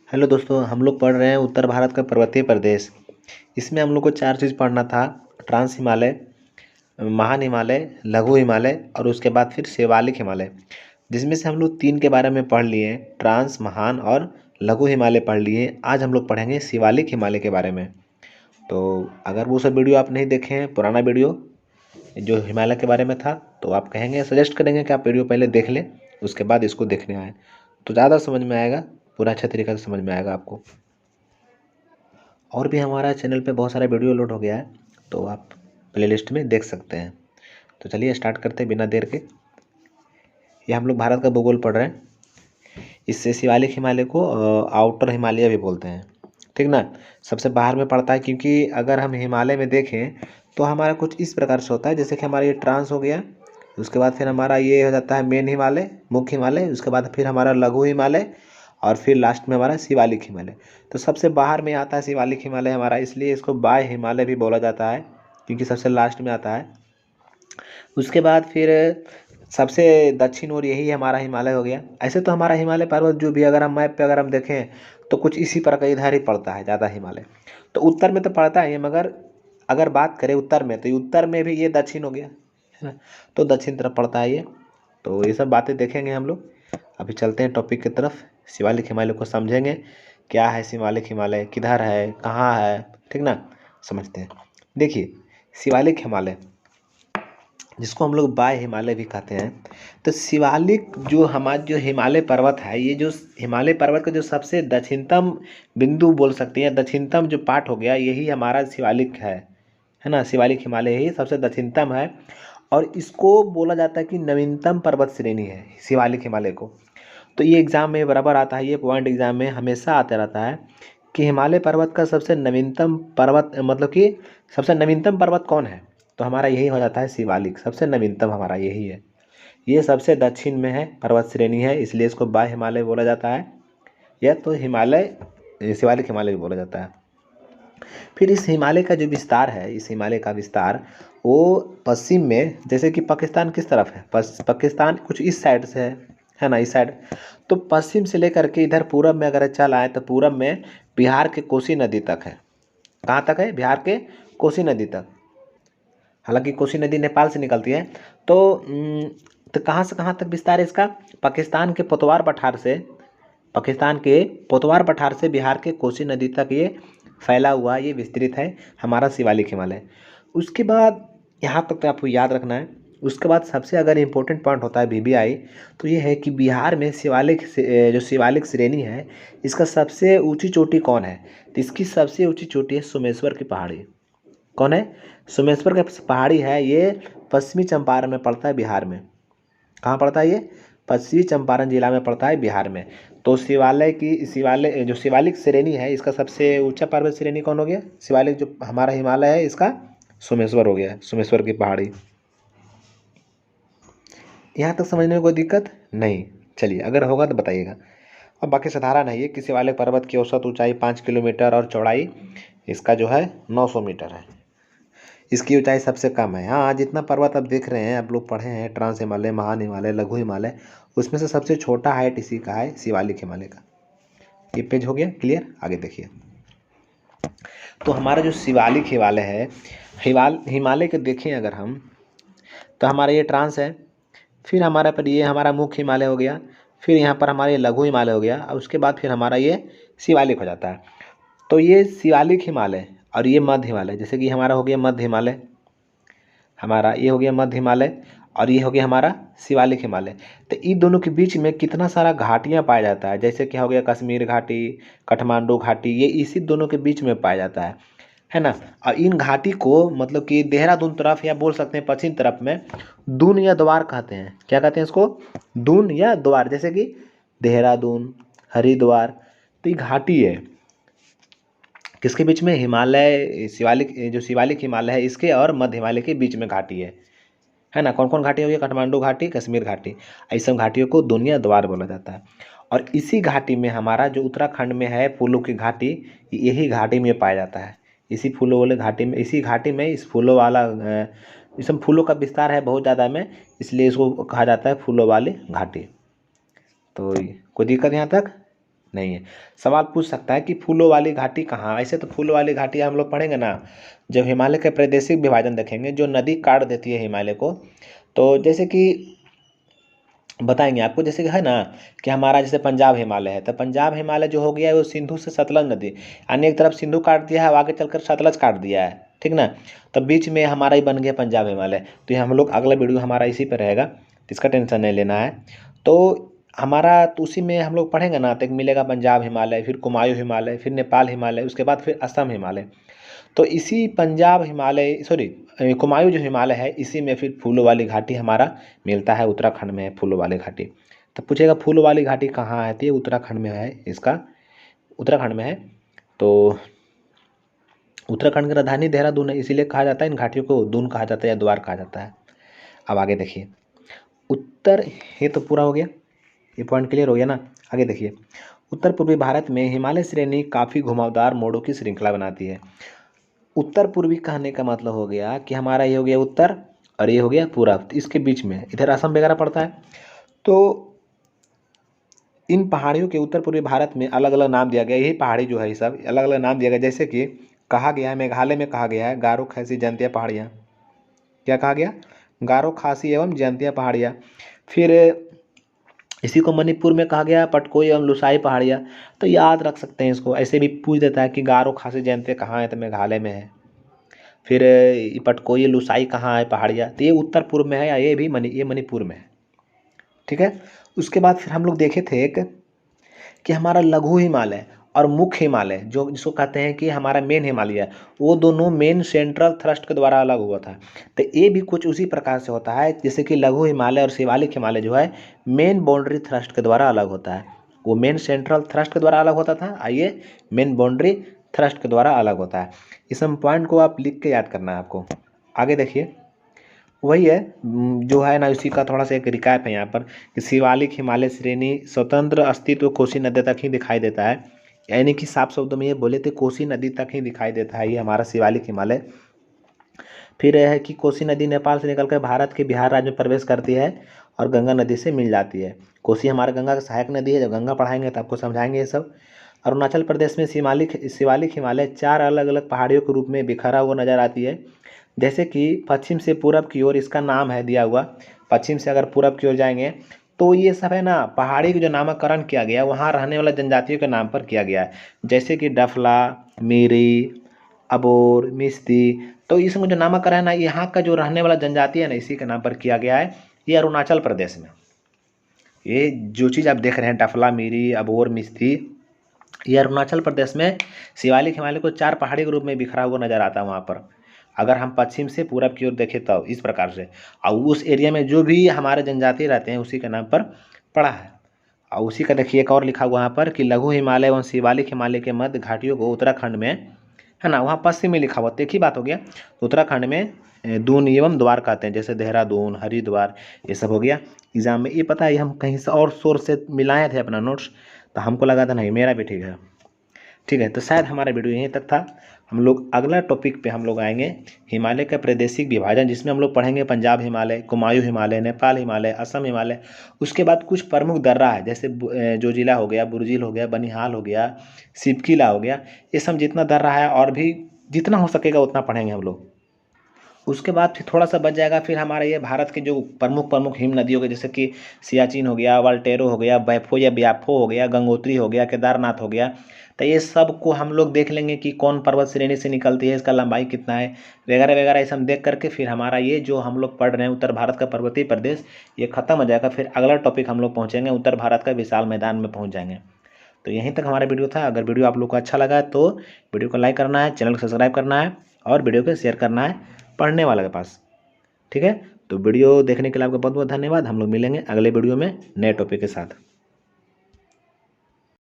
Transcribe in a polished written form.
Hello दोस्तों, हम लोग पढ़ रहे हैं उत्तर भारत का पर्वतीय प्रदेश। इसमें हम लोग को चार चीज़ पढ़ना था। ट्रांस हिमालय, महान हिमालय, लघु हिमालय और उसके बाद फिर शिवालिक हिमालय। जिसमें से हम लोग तीन के बारे में पढ़ लिए हैं, ट्रांस, महान और लघु हिमालय पढ़ लिए। आज हम लोग पढ़ेंगे शिवालिक हिमालय के बारे में। तो अगर वो सब वीडियो आप नहीं देखे हैं, पुराना वीडियो जो हिमालय के बारे में था, तो आप कहेंगे, सजेस्ट करेंगे कि आप वीडियो पहले देख लें, उसके बाद इसको देखने आए, तो ज़्यादा समझ में आएगा, पूरा अच्छा तरीक़े से समझ में आएगा आपको। और भी हमारा चैनल पे बहुत सारा वीडियो लोड हो गया है, तो आप प्लेलिस्ट में देख सकते हैं। तो चलिए स्टार्ट करते हैं बिना देर के। ये हम लोग भारत का भूगोल पढ़ रहे हैं। इससे शिवालिक हिमालय को आउटर हिमालय भी बोलते हैं, ठीक ना। सबसे बाहर में पड़ता है, क्योंकि अगर हम हिमालय में देखें तो हमारा कुछ इस प्रकार से होता है, जैसे कि हमारा ये ट्रांस हो गया, उसके बाद फिर हमारा ये हो जाता है मेन हिमालय, मुख्य हिमालय, उसके बाद फिर हमारा लघु हिमालय और फिर लास्ट में हमारा शिवालिक हिमालय। तो सबसे बाहर में आता है शिवालिक हिमालय हमारा, इसलिए इसको बाह्य हिमालय भी बोला जाता है, क्योंकि सबसे लास्ट में आता है। उसके बाद फिर सबसे दक्षिण ओर यही हमारा हिमालय हो गया। ऐसे तो हमारा हिमालय पर्वत जो भी अगर हम मैप पे अगर हम देखें तो कुछ इसी प्रकार इधर ही पड़ता है ज़्यादा हिमालय। तो उत्तर में तो पड़ता है, मगर अगर बात करें उत्तर में, तो उत्तर में भी ये दक्षिण हो गया, है ना। तो दक्षिण तरफ पड़ता है ये। तो ये सब बातें देखेंगे हम लोग। अभी चलते हैं टॉपिक की तरफ। शिवालिक हिमालय को समझेंगे, क्या है शिवालिक हिमालय, किधर है, कहाँ है, ठीक ना, समझते हैं। देखिए, शिवालिक हिमालय जिसको हम लोग बाह्य हिमालय भी कहते हैं, तो शिवालिक जो हमारा जो हिमालय पर्वत है, ये जो हिमालय पर्वत का जो सबसे दक्षिणतम बिंदु बोल सकते हैं, दक्षिणतम जो पार्ट हो गया, यही हमारा शिवालिक है ना। शिवालिक हिमालय ही सबसे दक्षिणतम है, और इसको बोला जाता है कि नवीनतम पर्वत श्रेणी है शिवालिक हिमालय को। तो ये एग्ज़ाम में बराबर आता है, ये पॉइंट एग्ज़ाम में हमेशा आता रहता है कि हिमालय पर्वत का सबसे नवीनतम पर्वत, मतलब कि सबसे नवीनतम पर्वत कौन है, तो हमारा यही हो जाता है शिवालिक। सबसे नवीनतम हमारा यही है। ये सबसे दक्षिण में है, पर्वत श्रेणी है, इसलिए इसको बाह्य हिमालय बोला जाता है, या तो हिमालय, शिवालिक हिमालय भी बोला जाता है। फिर इस हिमालय का जो विस्तार है, इस हिमालय का विस्तार वो पश्चिम में, जैसे कि पाकिस्तान किस तरफ है, पाकिस्तान कुछ इस साइड से है ना, इस साइड। तो पश्चिम से लेकर के इधर पूरब में अगर चल आए, तो पूरब में बिहार के कोसी नदी तक है। कहाँ तक है? बिहार के कोसी नदी तक। हालांकि कोसी नदी नेपाल से निकलती है। तो कहाँ से कहाँ तक विस्तार है इसका? पाकिस्तान के पोतवार पठार से, पाकिस्तान के पोतवार पठार से बिहार के कोसी नदी तक ये फैला हुआ, ये विस्तृत है हमारा शिवालिक हिमालय। उसके बाद यहाँ तक तो आपको याद रखना है। उसके बाद सबसे अगर इम्पोर्टेंट पॉइंट होता है वीवीआई, तो ये है कि बिहार में शिवालिक जो शिवालिक श्रेणी है, इसका सबसे ऊंची चोटी कौन है? तो इसकी सबसे ऊंची चोटी है सोमेश्वर की पहाड़ी। कौन है? सोमेश्वर का पहाड़ी है, ये पश्चिमी चंपारण में पड़ता है, बिहार में। कहाँ पड़ता है ये? पश्चिमी चंपारण जिला में पड़ता है, बिहार में। तो शिवालय जो शिवालिक श्रेणी है, इसका सबसे ऊंचा पर्वत श्रेणी कौन हो गया? शिवालिक जो हमारा हिमालय है, इसका सोमेश्वर हो गया, सोमेश्वर की पहाड़ी। यहाँ तक समझने में कोई दिक्कत नहीं? चलिए, अगर होगा तो बताइएगा। अब बाकी साधारण है ये कि शिवालिक पर्वत की औसत ऊंचाई 5 किलोमीटर और चौड़ाई इसका जो है 900 मीटर है। इसकी ऊंचाई सबसे कम है। हाँ, जितना पर्वत आप देख रहे हैं, आप लोग पढ़े हैं, ट्रांस हिमालय, महान हिमालय, लघु हिमालय, उसमें से सबसे छोटा हाइट इसी का है, शिवालिक हिमालय का। ये पेज हो गया क्लियर? आगे देखिए। तो हमारा जो शिवालिक हिमालय है, हिमालय के देखें अगर हम, तो हमारा ये ट्रांस है, फिर हमारा पर ये हमारा मुख्य हिमालय हो गया, फिर यहाँ पर हमारा ये लघु हिमालय हो गया, और उसके बाद फिर हमारा ये शिवालिक हो जाता है। तो ये शिवालिक हिमालय और ये मध्य हिमालय, जैसे कि हमारा हो गया मध्य हिमालय, हमारा ये हो गया मध्य हिमालय, और ये हो गया हमारा शिवालिक हिमालय। तो इन दोनों के बीच में कितना सारा घाटियाँ पाया जाता है, जैसे कि हो गया कश्मीर घाटी, काठमांडू घाटी, ये इसी दोनों के बीच में पाया जाता है ना। और इन घाटी को मतलब कि देहरादून तरफ, या बोल सकते हैं पश्चिम तरफ में, दून या द्वार कहते हैं। क्या कहते हैं इसको? दून या द्वार। जैसे कि देहरादून, हरिद्वार, तो ये घाटी है किसके बीच में? हिमालय, शिवालिक, जो शिवालिक हिमालय है इसके और मध्य हिमालय के बीच में घाटी है ना। कौन कौन घाटी हो गई? काठमांडू घाटी, कश्मीर घाटी, ऐसे सब घाटियों को दुनिया द्वार बोला जाता है। और इसी घाटी में हमारा जो उत्तराखंड में है फूलों की घाटी, यही घाटी में पाया जाता है। इसी फूलों वाले घाटी में, इसी घाटी में इस फूलों वाला इसमें फूलों का विस्तार है बहुत ज़्यादा में, इसलिए इसको कहा जाता है फूलों वाली घाटी। तो कोई दिक्कत यहाँ तक नहीं है। सवाल पूछ सकता है कि फूलों वाली घाटी कहाँ। ऐसे तो फूलों वाली घाटी हम लोग पढ़ेंगे ना जब हिमालय के प्रादेशिक विभाजन देखेंगे, जो नदी काट देती है हिमालय को। तो जैसे कि बताएंगे आपको, जैसे कि है ना कि हमारा जैसे पंजाब हिमालय है, तो पंजाब हिमालय जो हो गया है वो सिंधु से सतलज नदी, यानी एक तरफ सिंधु काट दिया है, अब आगे चलकर सतलज काट दिया है, ठीक ना। तो बीच में हमारा ही बन गया पंजाब हिमालय। तो ये हम लोग अगला वीडियो हमारा इसी पर रहेगा, तो इसका टेंशन नहीं लेना है। तो हमारा तो उसी में हम लोग पढ़ेंगे ना, तो एक मिलेगा पंजाब हिमालय, फिर कुमायूं हिमालय, फिर नेपाल हिमालय, उसके बाद फिर असम हिमालय। तो इसी पंजाब हिमालय, सॉरी कुमायूं जो हिमालय है, इसी में फिर फूलों वाली घाटी हमारा मिलता है, उत्तराखंड में है फूलों वाली घाटी। तो पूछेगा फूलों वाली घाटी कहाँ है, तो ये उत्तराखंड में है, इसका उत्तराखंड में है। तो उत्तराखंड की राजधानी देहरादून है, इसीलिए कहा जाता है इन घाटियों को दून कहा जाता है या द्वार कहा जाता है। अब आगे देखिए उत्तर, ये तो पूरा हो गया, ये पॉइंट क्लियर हो गया ना। आगे देखिए, उत्तर पूर्वी भारत में हिमालय श्रेणी काफ़ी घुमावदार मोड़ों की श्रृंखला बनाती है। उत्तर पूर्वी कहने का मतलब हो गया कि हमारा ये हो गया उत्तर और ये हो गया पूरब, तो इसके बीच में इधर असम वगैरह पड़ता है। तो इन पहाड़ियों के उत्तर पूर्वी भारत में अलग अलग नाम दिया गया, यही पहाड़ी जो है ये सब अलग अलग नाम दिया गया। जैसे कि कहा गया है, मेघालय में कहा गया है गारो खासी जयंतिया पहाड़ियाँ, क्या कहा गया, गारो खासी एवं जयंतिया पहाड़ियाँ। फिर इसी को मणिपुर में कहा गया पटकोई एवं लुसाई पहाड़ियाँ। तो याद रख सकते हैं इसको, ऐसे भी पूछ देता है कि गारो खासी जयंतिया कहाँ है, तो मेघालय में है। फिर पटकोई लुसाई कहाँ है पहाड़ियाँ, तो ये उत्तर पूर्व में है, या ये भी ये मणिपुर में है, ठीक है। उसके बाद फिर हम लोग देखे थे एक कि हमारा लघु हिमालय और मुख्य हिमालय, जो जिसको कहते हैं कि हमारा मेन हिमालय है, वो दोनों मेन सेंट्रल थ्रस्ट के द्वारा अलग हुआ था। तो ये भी कुछ उसी प्रकार से होता है, जैसे कि लघु हिमालय और शिवालिक हिमालय जो है मेन बाउंड्री थ्रस्ट के द्वारा अलग होता है। वो मेन सेंट्रल थ्रस्ट के द्वारा अलग होता था, आइए मेन बाउंड्री थ्रस्ट के द्वारा अलग होता है। इस पॉइंट को आप लिख के याद करना है आपको। आगे देखिए वही है जो है ना, उसी का थोड़ा सा एक रिकैप है यहाँ पर कि शिवालिक हिमालय श्रेणी स्वतंत्र अस्तित्व कोसी नदी तक ही दिखाई देता है, यानी कि साफ शब्दों में ये बोले तो कोसी नदी तक ही दिखाई देता है ये हमारा शिवालिक हिमालय। फिर यह है कि कोसी नदी नेपाल से निकलकर भारत के बिहार राज्य में प्रवेश करती है और गंगा नदी से मिल जाती है। कोसी हमारा गंगा का सहायक नदी है, जब गंगा पढ़ाएंगे तो आपको समझाएंगे ये सब। अरुणाचल प्रदेश में शिवालिक हिमालय 4 अलग अलग पहाड़ियों के रूप में बिखरा हुआ नजर आती है। जैसे कि पश्चिम से पूरब की ओर इसका नाम है दिया हुआ, पश्चिम से अगर पूरब की ओर जाएंगे तो ये सब है ना पहाड़ी का जो नामकरण किया गया है वहाँ रहने वाला जनजातियों के नाम पर किया गया है, जैसे कि डफला, मीरी, अबोर, मिस्ती। तो इसमें जो नामकरण है ना यहाँ का जो रहने वाला जनजाति है ना इसी के नाम पर किया गया है। ये अरुणाचल प्रदेश में, ये जो चीज़ आप देख रहे हैं डफला, मीरी, अबोर, मिस्ती, ये अरुणाचल प्रदेश में शिवालिक हिमालय को 4 पहाड़ी के रूप में बिखरा हुआ नजर आता है वहाँ पर, अगर हम पश्चिम से पूरब की ओर देखें तो इस प्रकार से। और उस एरिया में जो भी हमारे जनजाति रहते हैं उसी के नाम पर पड़ा है। और उसी का देखिए एक और लिखा हुआ यहाँ पर कि लघु हिमालय एवं शिवालिक हिमालय के मध्य घाटियों को उत्तराखंड में, है ना, वहाँ पश्चिम में लिखा हुआ, तो एक ही बात हो गया। उत्तराखंड में दून एवं द्वार कहते हैं, जैसे देहरादून, हरिद्वार, ये सब हो गया। एग्जाम में ये पता है हम कहीं से और सोर्स से मिलाए थे अपना नोट्स, तो हमको लगा था नहीं मेरा भी ठीक है, ठीक है। तो शायद हमारा वीडियो यहीं तक था। हम लोग अगला टॉपिक पे हम लोग आएंगे हिमालय का प्रादेशिक विभाजन, जिसमें हम लोग पढ़ेंगे पंजाब हिमालय, कुमायूं हिमालय, नेपाल हिमालय, असम हिमालय। उसके बाद कुछ प्रमुख दर्रा है, जैसे जोजिला हो गया, बुर्जिल हो गया, बनिहाल हो गया, सिपकिला हो गया, ये सब जितना दर्रा है और भी जितना हो सकेगा उतना पढ़ेंगे हम लोग। उसके बाद फिर थोड़ा सा बच जाएगा, फिर हमारा ये भारत के जो प्रमुख हिम नदियों के, जैसे कि सियाचिन हो गया, वाल्टेरो हो गया, बैफो या ब्याफो हो गया, गंगोत्री हो गया, केदारनाथ हो गया। तो ये सब को हम लोग देख लेंगे कि कौन पर्वत श्रेणी से निकलती है, इसका लंबाई कितना है, वगैरह वगैरह, ये सब देख करके फिर हमारा ये जो हम लोग पढ़ रहे हैं उत्तर भारत का पर्वतीय प्रदेश ये खत्म हो जाएगा। फिर अगला टॉपिक हम लोग पहुँचेंगे उत्तर भारत का विशाल मैदान में पहुँच जाएंगे। तो यहीं तक हमारा वीडियो था। अगर वीडियो आप लोग को अच्छा लगा है तो वीडियो को लाइक करना है, चैनल को सब्सक्राइब करना है और वीडियो को शेयर करना है पढ़ने वाले के पास, ठीक है। तो वीडियो देखने के लिए आपका बहुत बहुत धन्यवाद। हम लोग मिलेंगे अगले वीडियो में नए टॉपिक के साथ।